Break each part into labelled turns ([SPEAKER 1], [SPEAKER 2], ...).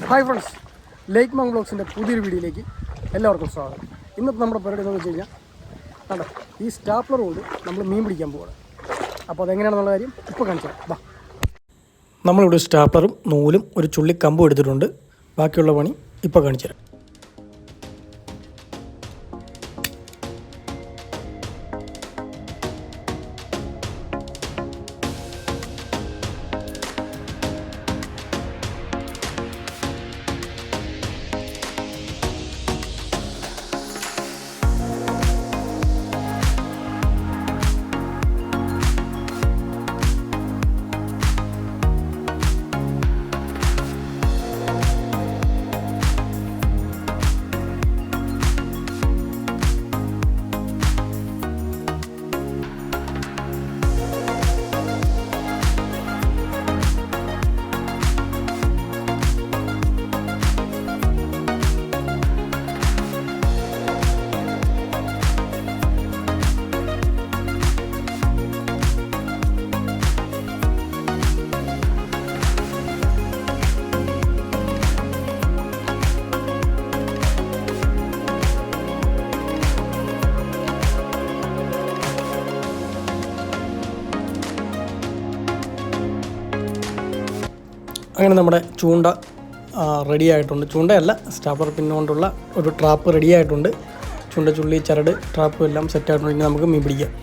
[SPEAKER 1] Hi friends, ലേക്ക് monk വ്ളോഗ്സിൻ്റെ പുതിയൊരു വീഡിയോയിലേക്ക് എല്ലാവർക്കും സ്വാഗതം. ഇന്നത്തെ നമ്മുടെ പരിപാടി എന്ന് വെച്ച് കഴിഞ്ഞാൽ കണ്ടോ, ഈ സ്റ്റാപ്ലർ കൊണ്ട് നമ്മൾ മീൻ പിടിക്കാൻ പോവുകയാണ്. അപ്പോൾ അതെങ്ങനെയാണെന്നുള്ള കാര്യം ഇപ്പോൾ കാണിച്ചു തരാം. നമ്മളിവിടെ സ്റ്റാപ്ലറും നൂലും ഒരു ചുള്ളി കമ്പും എടുത്തിട്ടുണ്ട്. ബാക്കിയുള്ള പണി ഇപ്പോൾ കാണിച്ചു തരാം. അങ്ങനെ നമ്മുടെ ചൂണ്ട റെഡി ആയിട്ടുണ്ട്. ചൂണ്ടയല്ല, സ്റ്റാപ്ലർ പിന്നുകൊണ്ടുള്ള ഒരു ട്രാപ്പ് റെഡി ആയിട്ടുണ്ട്. ചൂണ്ട, ചുള്ളി, ചരട്, ട്രാപ്പും എല്ലാം സെറ്റ് ആയിട്ടുണ്ടെങ്കിൽ നമുക്ക് മീൻ പിടിക്കാം.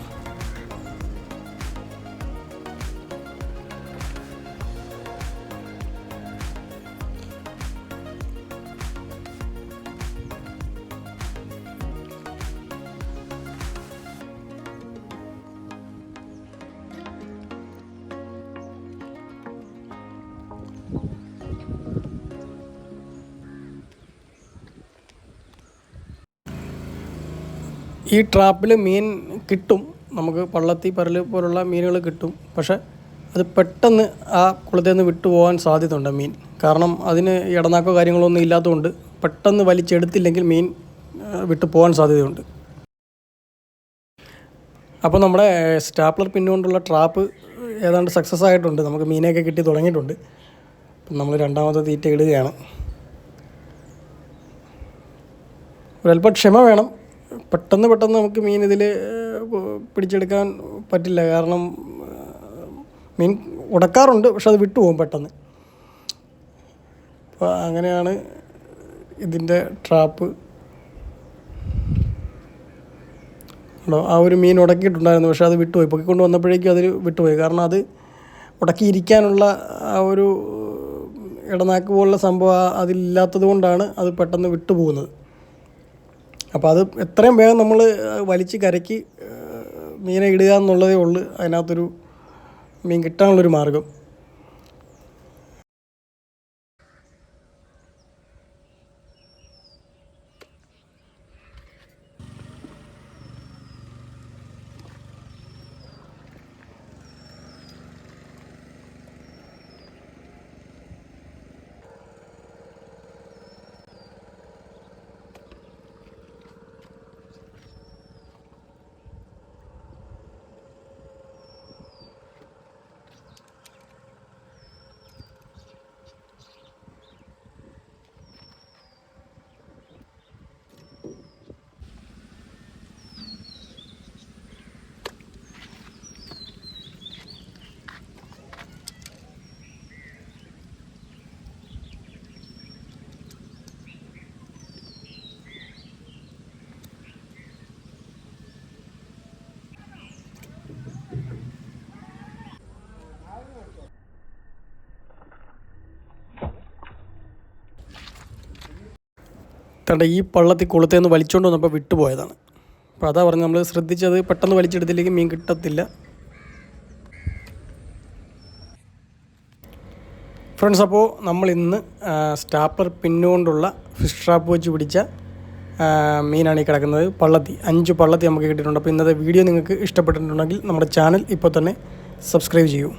[SPEAKER 1] ഈ ട്രാപ്പിൽ മീൻ കിട്ടും, നമുക്ക് പള്ളത്തി, പരൽ പോലുള്ള മീനുകൾ കിട്ടും. പക്ഷേ അത് പെട്ടെന്ന് ആ കുളത്തിൽ നിന്ന് വിട്ടുപോകാൻ സാധ്യതയുണ്ട് മീൻ. കാരണം അതിന് ഇടനാക്കോ കാര്യങ്ങളോ ഒന്നും ഇല്ലാത്തതുകൊണ്ട് പെട്ടെന്ന് വലിച്ചെടുത്തില്ലെങ്കിൽ മീൻ വിട്ടു പോകാൻ സാധ്യതയുണ്ട്. അപ്പോൾ നമ്മുടെ സ്റ്റാപ്ലർ പിന്നുകൊണ്ടുള്ള ട്രാപ്പ് ഏതാണ്ട് സക്സസ് ആയിട്ടുണ്ട്. നമുക്ക് മീനെയൊക്കെ കിട്ടി തുടങ്ങിയിട്ടുണ്ട്. അപ്പം നമ്മൾ രണ്ടാമത്തെ തീറ്റ ഇടുകയാണ്. ഒരല്പം ക്ഷമ വേണം. പെട്ടെന്ന് നമുക്ക് മീൻ ഇതിൽ പിടിച്ചെടുക്കാൻ പറ്റില്ല. കാരണം മീൻ ഉടക്കാറുണ്ട്, പക്ഷെ അത് വിട്ടുപോകും പെട്ടെന്ന്. അപ്പോൾ അങ്ങനെയാണ് ഇതിൻ്റെ ട്രാപ്പ്. ആ ഒരു മീൻ ഉടക്കിയിട്ടുണ്ടായിരുന്നു, പക്ഷെ അത് വിട്ടുപോയി. പൊക്കിക്കൊണ്ട് വന്നപ്പോഴേക്കും അതിൽ വിട്ടുപോയി. കാരണം അത് ഉടക്കിയിരിക്കാനുള്ള ആ ഒരു ഇടനാക്ക് പോലുള്ള സംഭവം അതിലില്ലാത്തത് കൊണ്ടാണ് അത് പെട്ടെന്ന് വിട്ടുപോകുന്നത്. അപ്പോൾ അത് എത്രയും വേഗം നമ്മൾ വലിച്ച് കരയ്ക്ക് മീനെ ഇടുക എന്നുള്ളതേ ഉള്ളൂ അതിനകത്തൊരു മീൻ കിട്ടാനുള്ളൊരു മാർഗം. തണ്ട ഈ പള്ളത്തിൽ കുളത്തിൽ നിന്ന് വലിച്ചുകൊണ്ട് വന്നപ്പോൾ വിട്ടുപോയതാണ്. അപ്പോൾ അതാ പറഞ്ഞ് നമ്മൾ ശ്രദ്ധിച്ചത്, പെട്ടെന്ന് വലിച്ചെടുത്തില്ലെങ്കിൽ മീൻ കിട്ടത്തില്ല. ഫ്രണ്ട്സ്, അപ്പോൾ നമ്മൾ ഇന്ന് സ്റ്റാപ്ലർ പിന്നുകൊണ്ടുള്ള ഫിഷ് ട്രാപ്പ് വെച്ച് പിടിച്ച മീനാണ് ഈ കിടക്കുന്നത്. പള്ളത്തി 5 പള്ളത്തി നമുക്ക് കിട്ടിയിട്ടുണ്ട്. അപ്പോൾ ഇന്നത്തെ വീഡിയോ നിങ്ങൾക്ക് ഇഷ്ടപ്പെട്ടിട്ടുണ്ടെങ്കിൽ നമ്മുടെ ചാനൽ ഇപ്പോൾ തന്നെ സബ്സ്ക്രൈബ് ചെയ്യൂ.